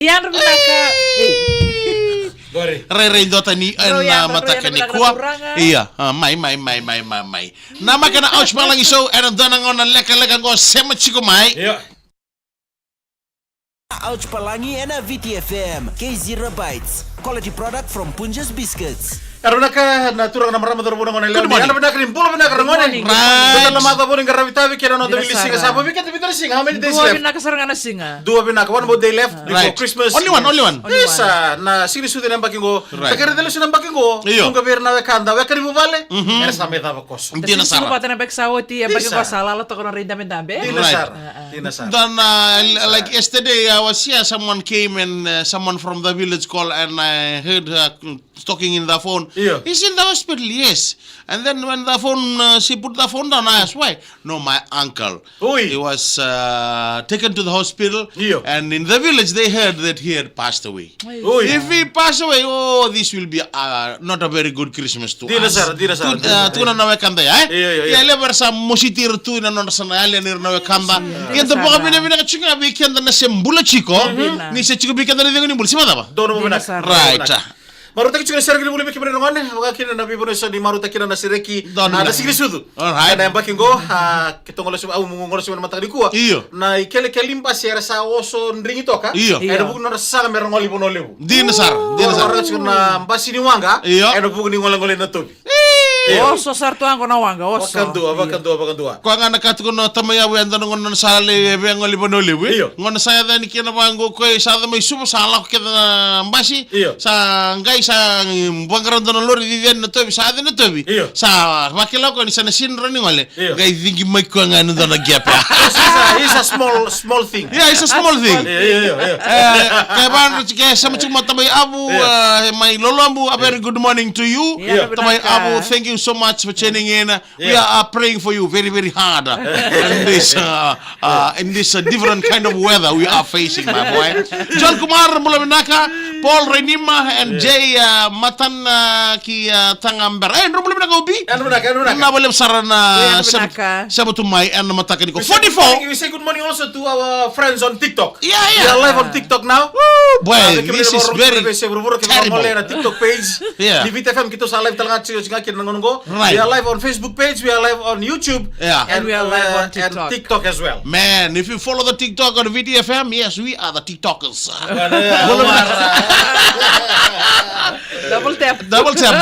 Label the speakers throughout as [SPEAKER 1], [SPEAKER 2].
[SPEAKER 1] Yan naka.
[SPEAKER 2] Rere dota ni na mata kani kuwa. Iya, mai. Nama kana ouch malang iso era dona ngona leka go sema chiko mai.
[SPEAKER 3] Iya.
[SPEAKER 4] Ouch Palangi and a VTFM K0 Bites quality product from Punjas Biscuits.
[SPEAKER 3] Arunaka naturang na marama dorbo ngone leon. Ana benak rin bulo benak ngone.
[SPEAKER 2] Right.
[SPEAKER 3] Betul mata pun ngara vitavi kera no dili singa sabo bikat bitar singa. How many days
[SPEAKER 1] Dua
[SPEAKER 3] left?
[SPEAKER 1] bin nakasarangan na singa.
[SPEAKER 3] Dua benak. One more day left before
[SPEAKER 2] Right.
[SPEAKER 3] Christmas.
[SPEAKER 2] Only one.
[SPEAKER 3] Isa na sini suti nang bakingo.
[SPEAKER 2] Right.
[SPEAKER 3] Takere dele sunang bakingo.
[SPEAKER 2] Iyo.
[SPEAKER 3] Unga bir na wekanda wekari buvale. Era sa meta bakos.
[SPEAKER 2] Hindi na
[SPEAKER 1] Sino
[SPEAKER 2] sara.
[SPEAKER 1] pa tayo nabagsawati, bagi
[SPEAKER 3] Isa.
[SPEAKER 1] ko salala to ko ng rin dami-dami.
[SPEAKER 3] Tina
[SPEAKER 2] Right.
[SPEAKER 3] sar. Tina sar.
[SPEAKER 2] Then like yesterday I was here, someone came and someone from the village called and I heard her talking in the phone.
[SPEAKER 3] Yeah.
[SPEAKER 2] He's in the hospital, yes. And then when the phone, she put the phone down, I asked why. No, my uncle.
[SPEAKER 3] Oi.
[SPEAKER 2] He was taken to the hospital.
[SPEAKER 3] Yeah.
[SPEAKER 2] And in the village they heard that he had passed away.
[SPEAKER 3] Oi.
[SPEAKER 2] If he passed away, this will be not a very good Christmas to
[SPEAKER 3] Dina
[SPEAKER 2] us.
[SPEAKER 3] sar, dina sar.
[SPEAKER 2] Tuna na wekanda ya.
[SPEAKER 3] Iya.
[SPEAKER 2] Ya lebar sa musitir tu na non sa na alien na wekanda. Yan to baka bina ka weekend na sembula chiko. Ni sa chiko weekend na rin ni bulsi mata ba?
[SPEAKER 3] Dono mo benak.
[SPEAKER 2] Right.
[SPEAKER 3] Maruta kicuk sergi bulu beki bere ngone waga kina na bibono sa di maruta kina na sireki
[SPEAKER 2] Don
[SPEAKER 3] na
[SPEAKER 2] na.
[SPEAKER 3] sigri sudu.
[SPEAKER 2] Alright.
[SPEAKER 3] Na bakingo kitongolo sa au mungolo sa mata di kuwa.
[SPEAKER 2] Iyo.
[SPEAKER 3] Na ikele kelimpa sera sa oso ndringi toka.
[SPEAKER 2] Iyo.
[SPEAKER 3] Eno buku na sa mer ngoli bono lebu.
[SPEAKER 2] Din sar.
[SPEAKER 3] Ora na mbasi ni wanga.
[SPEAKER 2] Iyo.
[SPEAKER 3] Eno buku ni ngole na tobi.
[SPEAKER 1] Oso sartuan ko na wanga, oso.
[SPEAKER 3] Bakandua.
[SPEAKER 2] Ko nga nakatuko no tamaya wen dan ngon sale be ngoli bonoli we.
[SPEAKER 3] Iyo.
[SPEAKER 2] Ngon saya dan kina bango ko sa da may sumo sala ko kina mbasi.
[SPEAKER 3] Iyo.
[SPEAKER 2] Sa ngai sa bangran don lori di den to sa den to bi.
[SPEAKER 3] Iyo.
[SPEAKER 2] Sa makila ko ni sa sinro ni ngole.
[SPEAKER 3] Iyo.
[SPEAKER 2] Ngai dingi mai ko nga no na gap.
[SPEAKER 3] It's a small thing.
[SPEAKER 2] Yeah, it's a small thing.
[SPEAKER 3] Iya.
[SPEAKER 2] Kaya ban kaya sama cuma tamay abu my lolo abu a very good morning to you.
[SPEAKER 1] Yeah.
[SPEAKER 2] Tamay abu, thank you so much for tuning in. We are praying for you very hard in this different kind of weather we are facing, my boy. John Kumar Mulaminaka, Paul Renima, and Jay Matan ki Tangamber. Eh, no Mulaminaka ubi.
[SPEAKER 3] Anu nak.
[SPEAKER 2] Na boleh sarana
[SPEAKER 1] Mulaminaka.
[SPEAKER 2] sabatumay and matakan ko.
[SPEAKER 3] We say good
[SPEAKER 2] 44.
[SPEAKER 3] morning- We say good morning also to our friends on TikTok.
[SPEAKER 2] Yeah.
[SPEAKER 3] We are live on TikTok now.
[SPEAKER 2] Boy, this is very terrible.
[SPEAKER 3] na TikTok page.
[SPEAKER 2] Yeah.
[SPEAKER 3] Di VTFM kita sa live talaga ngakin nangongo.
[SPEAKER 2] Right.
[SPEAKER 3] We are live on Facebook page, we are live on YouTube.
[SPEAKER 2] Yeah.
[SPEAKER 1] And we are live on
[SPEAKER 3] and
[SPEAKER 1] TikTok.
[SPEAKER 3] TikTok as well.
[SPEAKER 2] Man, if you follow the TikTok on VTFM, yes, we are the TikTokers.
[SPEAKER 1] Double tap.
[SPEAKER 2] Double tap,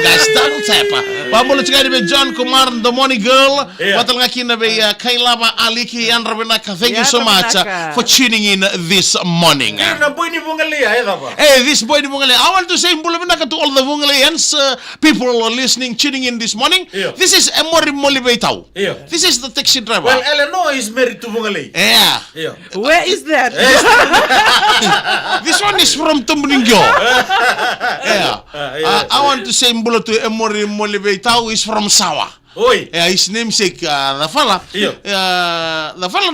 [SPEAKER 2] guys. Double tap. Pablo cakap dengan John Kumar, the Money Girl.
[SPEAKER 3] Yeah.
[SPEAKER 2] Batal ngakin na ba Kailaba Aliki and Rabinaka. Thank you
[SPEAKER 1] Yeah,
[SPEAKER 2] so much
[SPEAKER 1] Rabinaka.
[SPEAKER 2] for tuning in this morning.
[SPEAKER 3] Na boy ni bungali ay ba?
[SPEAKER 2] Hey, this boy di Bungale. I want to say Mbulabinaka to all the Bungaleans people who are listening, tuning in this morning.
[SPEAKER 3] Yeah.
[SPEAKER 2] This is Emori Molibetau.
[SPEAKER 3] Yeah.
[SPEAKER 2] This is the taxi driver.
[SPEAKER 3] Well, Eleanor is married to bungali.
[SPEAKER 2] Yeah.
[SPEAKER 3] Yeah.
[SPEAKER 1] Where is that?
[SPEAKER 2] This one is from Tumbuningyo. Yeah. I want to say Mbula to Emori Molibetau is from Sawa.
[SPEAKER 3] Oi.
[SPEAKER 2] His namesake, the fella,
[SPEAKER 3] Yeah.
[SPEAKER 2] the fella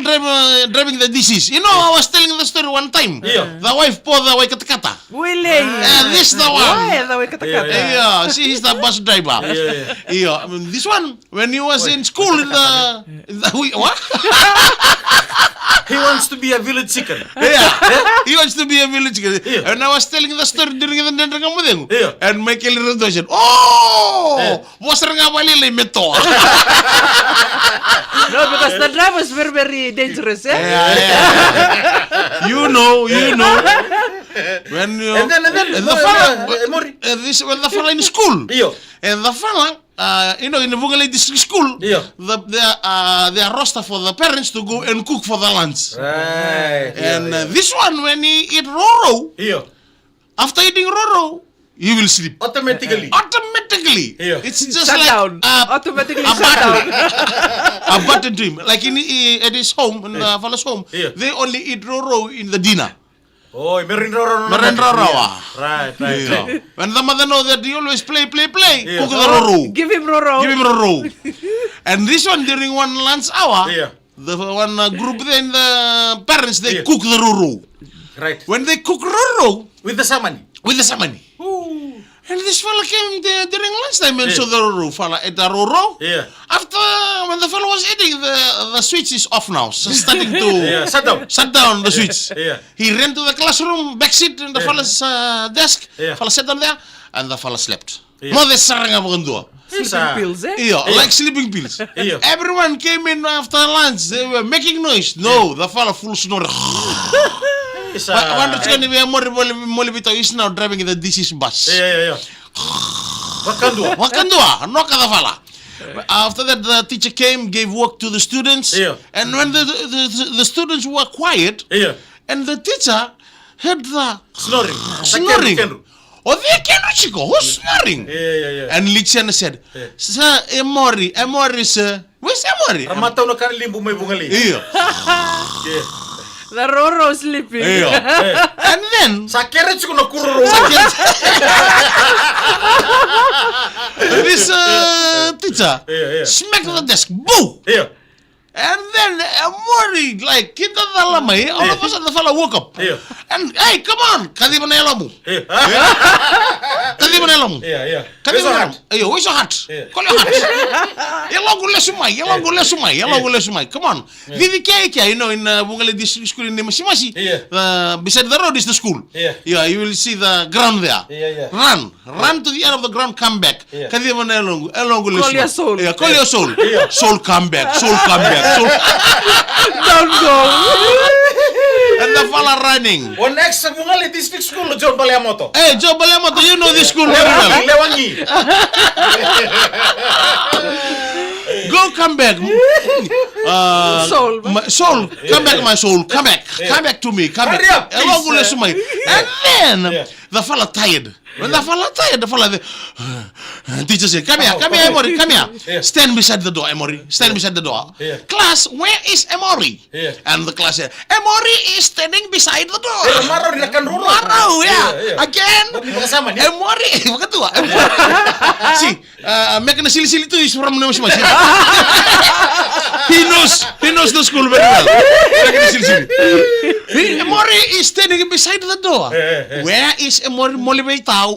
[SPEAKER 2] driving the disease. You know, I was telling the story one time.
[SPEAKER 3] Yeah.
[SPEAKER 2] The wife po the way katakata.
[SPEAKER 1] Willing.
[SPEAKER 2] This the one.
[SPEAKER 1] Why the way kata-kata?
[SPEAKER 2] Yeah, she is the bus driver. Yeah. I mean, this one, when he was in school in the what?
[SPEAKER 3] He wants to be a village chicken.
[SPEAKER 2] Yeah, he wants to be a village girl.
[SPEAKER 3] Yeah.
[SPEAKER 2] And I was telling the story during the dinner.
[SPEAKER 3] Yeah.
[SPEAKER 2] And Michael Redoshan, oh, was nga walili meto.
[SPEAKER 1] No, because the driver is very dangerous, eh?
[SPEAKER 2] Yeah. You know. When you
[SPEAKER 3] And then
[SPEAKER 2] the fella,
[SPEAKER 3] Mori.
[SPEAKER 2] when the fella in school,
[SPEAKER 3] Iyo.
[SPEAKER 2] and the fella, in the Bungale district school,
[SPEAKER 3] Yeah.
[SPEAKER 2] they are roster for the parents to go and cook for the lunch.
[SPEAKER 3] Right.
[SPEAKER 2] And this one, when he eat roro,
[SPEAKER 3] Iyo.
[SPEAKER 2] after eating roro, he will sleep
[SPEAKER 3] Automatically.
[SPEAKER 2] automatically.
[SPEAKER 3] Yeah.
[SPEAKER 2] It's just
[SPEAKER 1] Shut
[SPEAKER 2] like
[SPEAKER 1] down. Automatically
[SPEAKER 2] a
[SPEAKER 1] shut down.
[SPEAKER 2] a button to him. Like at his home, in the fella's home,
[SPEAKER 3] Yeah.
[SPEAKER 2] they only eat roro in the dinner.
[SPEAKER 3] Oh, meron roro.
[SPEAKER 2] Meron roro,
[SPEAKER 3] Right.
[SPEAKER 2] Yeah. When the mother know that he always play,
[SPEAKER 3] Yeah.
[SPEAKER 2] cook the roro.
[SPEAKER 1] Give him Roro.
[SPEAKER 2] Give him roro. And this one during one lunch hour,
[SPEAKER 3] Yeah.
[SPEAKER 2] the one group then the parents they
[SPEAKER 3] Yeah.
[SPEAKER 2] cook the roro.
[SPEAKER 3] Right.
[SPEAKER 2] When they cook roro
[SPEAKER 3] With the samani.
[SPEAKER 2] with the samani, And this fella came during lunchtime and saw the Roro fella at the Roro.
[SPEAKER 3] Yeah.
[SPEAKER 2] After when the fella was eating, the switch is off now, so starting to
[SPEAKER 3] Yeah, shut down.
[SPEAKER 2] the switch.
[SPEAKER 3] Yeah.
[SPEAKER 2] He ran to the classroom, back seat in the fella's desk.
[SPEAKER 3] Yeah.
[SPEAKER 2] Fella sat down there, and the fella slept.
[SPEAKER 3] Yeah.
[SPEAKER 2] Mo de sarang apa kendo?
[SPEAKER 1] Sleeping pills, eh?
[SPEAKER 2] Yeah, like sleeping pills.
[SPEAKER 3] Yeah.
[SPEAKER 2] Everyone came in after lunch. They were making noise. No, the fella full snore. Wonder can be more is now driving the disease bus.
[SPEAKER 3] Yeah.
[SPEAKER 2] What can do? No kada fella. After that, the teacher came, gave work to the students.
[SPEAKER 3] Yeah.
[SPEAKER 2] And when the students were quiet,
[SPEAKER 3] Yeah.
[SPEAKER 2] and the teacher heard the
[SPEAKER 3] Snoring.
[SPEAKER 2] Oh, they can Chico. Who's snoring?
[SPEAKER 3] Yeah.
[SPEAKER 2] And Lixiana said, Sir, Emory, sir. Where's Emory?
[SPEAKER 3] Ramataw na kan limbo may bungali.
[SPEAKER 2] Yeah.
[SPEAKER 3] Yeah.
[SPEAKER 1] The Roro sleeping.
[SPEAKER 2] Yeah. And then,
[SPEAKER 3] Sa kerets ko na kururo.
[SPEAKER 2] this teacher
[SPEAKER 3] Yeah.
[SPEAKER 2] smacked the desk. Boo!
[SPEAKER 3] Yeah.
[SPEAKER 2] And then Emory, like, kita dalamay, all of a sudden the fella woke up.
[SPEAKER 3] Yeah.
[SPEAKER 2] And, hey, come on! Kadi mo na yala mo.
[SPEAKER 3] Yeah.
[SPEAKER 2] Kadi mo na yala mo.
[SPEAKER 3] Yeah.
[SPEAKER 2] Kadi
[SPEAKER 3] Where's
[SPEAKER 2] mo
[SPEAKER 3] your
[SPEAKER 2] na
[SPEAKER 3] hat?
[SPEAKER 2] Ayo, where's your hat?
[SPEAKER 3] Yeah.
[SPEAKER 2] Call your hat. Yellow gule sumay. Come on. Vivi Kaya, you know, in Bungali District School in Masimasi.
[SPEAKER 3] Yeah.
[SPEAKER 2] Beside the road is the school.
[SPEAKER 3] Yeah.
[SPEAKER 2] Yeah, you will see the ground there.
[SPEAKER 3] Yeah.
[SPEAKER 2] Run to the end of the ground, come back.
[SPEAKER 3] Yeah.
[SPEAKER 2] Kadi mo na yellow gule
[SPEAKER 1] Call
[SPEAKER 2] sumay.
[SPEAKER 1] your soul.
[SPEAKER 2] Yeah, call your soul.
[SPEAKER 3] Yeah.
[SPEAKER 2] Soul come back. Soul.
[SPEAKER 1] Don't go.
[SPEAKER 2] And the fella running.
[SPEAKER 3] One next sa bungali district school John Baliamoto.
[SPEAKER 2] Hey, Joe Balemoto, you know this school very well.
[SPEAKER 3] Lewangi.
[SPEAKER 2] Go, come back.
[SPEAKER 1] Soul.
[SPEAKER 2] Soul, come back, my soul. Come back. Come back to me. Come
[SPEAKER 3] Hurry
[SPEAKER 2] back.
[SPEAKER 3] up, please.
[SPEAKER 2] And then,
[SPEAKER 3] Yeah.
[SPEAKER 2] the fella tired. When the fella tired, the fella, teacher said, come here, Emory, come here.
[SPEAKER 3] Yeah.
[SPEAKER 2] Stand beside the door, Emory. Stand beside the door.
[SPEAKER 3] Yeah.
[SPEAKER 2] Class, where is Emory?
[SPEAKER 3] Yeah.
[SPEAKER 2] And the class said, Emory is standing beside the door.
[SPEAKER 3] Maro di nakan ruro.
[SPEAKER 2] Maraw, yeah.
[SPEAKER 3] Yeah.
[SPEAKER 2] Again.
[SPEAKER 3] Ba't di ba kasama niya?
[SPEAKER 2] Emory, magkatua. See, make na sili-sili to is from Nemus. He knows the school very well. Make na sili-sili. Emory is standing beside the door. Where is Emory Molibetao?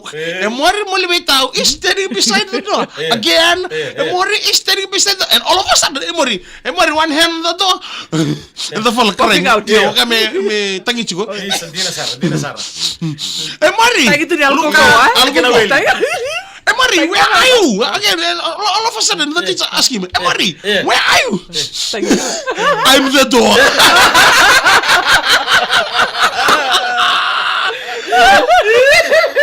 [SPEAKER 2] Emory Molibetao is standing beside the door. Again, Emory is standing beside the door. And all of a sudden, Emory one hand on the door. And the fella
[SPEAKER 1] Popping
[SPEAKER 2] crying.
[SPEAKER 1] out.
[SPEAKER 2] Yeah, okay, me tangi chico.
[SPEAKER 3] Di na Sara.
[SPEAKER 2] Emory!
[SPEAKER 1] Tayo ito ni Alco
[SPEAKER 2] Look
[SPEAKER 1] ko,
[SPEAKER 2] at
[SPEAKER 1] ah.
[SPEAKER 2] Alco ko.
[SPEAKER 1] Tayo.
[SPEAKER 2] Emory, where are you? Again, all of a sudden, the teacher asking me, Emory,
[SPEAKER 3] Yeah.
[SPEAKER 2] where are you?
[SPEAKER 1] Thank you.
[SPEAKER 2] I'm the door.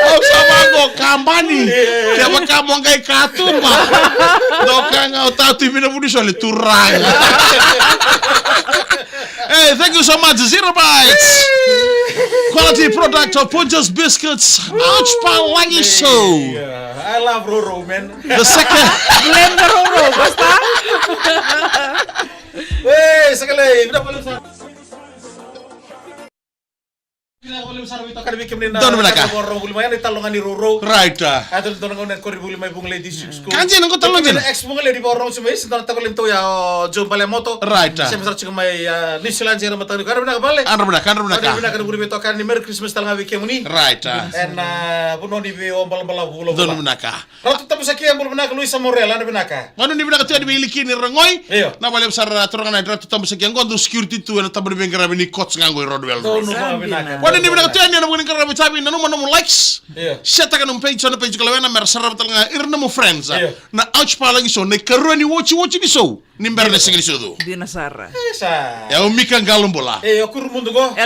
[SPEAKER 2] Oh, sama ko, kampani. Kaya magkamong kay Katuma. Doka nga, tatu minamuni soli, turang. Hey, thank you so much, Zero Bites. Quality product of Punja's Biscuits. Ouch, Palangi Show.
[SPEAKER 3] Yeah. I love Roro, man.
[SPEAKER 2] The second...
[SPEAKER 1] Blame the Roro. Basta.
[SPEAKER 3] Hey, sekali.
[SPEAKER 2] Doon naman ka.
[SPEAKER 3] Talongan ni Roro.
[SPEAKER 2] Right.
[SPEAKER 3] Ato talongan ng Koribuli may bunglay district school.
[SPEAKER 2] Kanji, nang ko talong dyan.
[SPEAKER 3] Ex bunglay di ba orang sumay sinta takolin to ya John Baliamoto.
[SPEAKER 2] Right.
[SPEAKER 3] Saya besar cuma may Nishilan sira matang ko. Ano bale?
[SPEAKER 2] Ano na ka?
[SPEAKER 3] Ano na ka buri beto kan ni Merry Christmas talanga week muni.
[SPEAKER 2] Right.
[SPEAKER 3] And puno ni be om bala bulo.
[SPEAKER 2] Doon naman ka.
[SPEAKER 3] Rato tapos sa kiyan bulo na Luisa Morel ano binaka.
[SPEAKER 2] Ano ni binaka tuwa di biliki ni Rangoy?
[SPEAKER 3] Iyo.
[SPEAKER 2] Na wala sa turangan na rato tamo sa kiyan ko do security to na tamo ni grabe ni coach ngangoy Rodwell.
[SPEAKER 3] No binaka.
[SPEAKER 2] Wala ni binaka tuwa ni na mga grabe sabi na naman mo likes.
[SPEAKER 3] Iya.
[SPEAKER 2] Siya ka ng page na page kalawen na mersarap talaga irna mo friends.
[SPEAKER 3] Iyo.
[SPEAKER 2] Na ouch pa lang iso na karuan ni watch ni so. Nimber na sige iso do.
[SPEAKER 1] Di na Sara.
[SPEAKER 3] Sa.
[SPEAKER 2] Ya umikang galong bola.
[SPEAKER 3] Okur mundo ko.